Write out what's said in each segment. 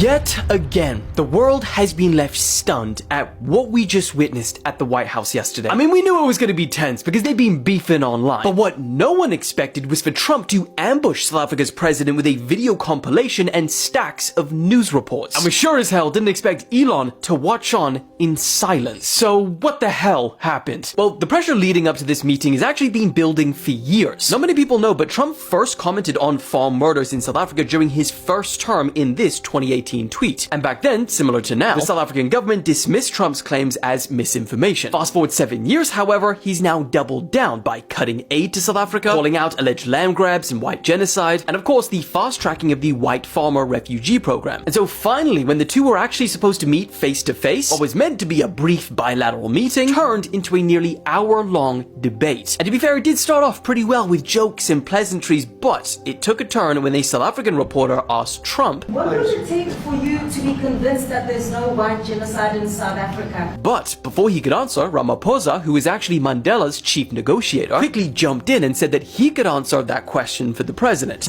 Yet again, the world has been left stunned at what we just witnessed at the White House yesterday. I mean, we knew it was going to be tense because they've been beefing online. But what no one expected was for Trump to ambush South Africa's president with a video compilation and stacks of news reports. And we sure as hell didn't expect Elon to watch on in silence. So what the hell happened? Well, the pressure leading up to this meeting has actually been building for years. Not many people know, but Trump first commented on farm murders in South Africa during his first term in this 2018 tweet. And back then, similar to now, the South African government dismissed Trump's claims as misinformation. Fast forward 7 years, however, he's now doubled down by cutting aid to South Africa, calling out alleged land grabs and white genocide, and of course the fast-tracking of the white farmer refugee program. And so finally, when the two were actually supposed to meet face to face, what was meant to be a brief bilateral meeting turned into a nearly hour-long debate. And to be fair, it did start off pretty well with jokes and pleasantries, but it took a turn when a South African reporter asked Trump, "What will it take for you to be convinced that there's no white genocide in South Africa?" But before he could answer, Ramaphosa, who is actually Mandela's chief negotiator, quickly jumped in and said that he could answer that question for the president.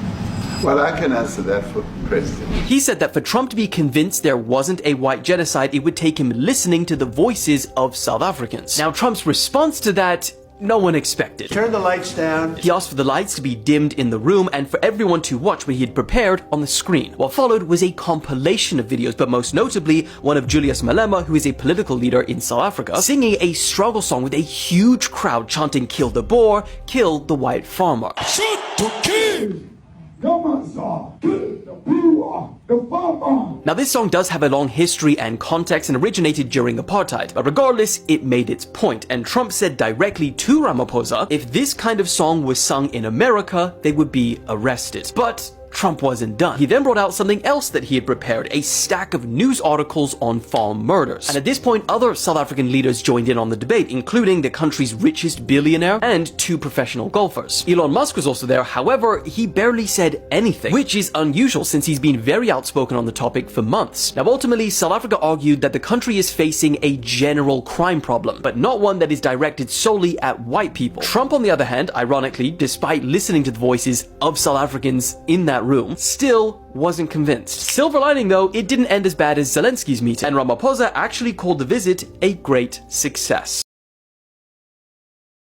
Well, I can answer that for the president. He said that for Trump to be convinced there wasn't a white genocide, it would take him listening to the voices of South Africans. Now, Trump's response to that, no one expected. Turn the lights down. He asked for the lights to be dimmed in the room and for everyone to watch what he had prepared on the screen. What followed was a compilation of videos, but most notably one of Julius Malema, who is a political leader in South Africa, singing a struggle song with a huge crowd chanting "Kill the Boer, kill the white farmer." Shoot to kill! Now, this song does have a long history and context and originated during apartheid, but regardless, it made its point, and Trump said directly to Ramaphosa, if this kind of song was sung in America, they would be arrested. But Trump wasn't done. He then brought out something else that he had prepared, a stack of news articles on farm murders. And at this point, other South African leaders joined in on the debate, including the country's richest billionaire and two professional golfers. Elon Musk was also there, however, he barely said anything, which is unusual since he's been very outspoken on the topic for months. Now, ultimately, South Africa argued that the country is facing a general crime problem, but not one that is directed solely at white people. Trump, on the other hand, ironically, despite listening to the voices of South Africans in that room, still wasn't convinced. Silver lining though, it didn't end as bad as Zelensky's meeting, and Ramaphosa actually called the visit a great success.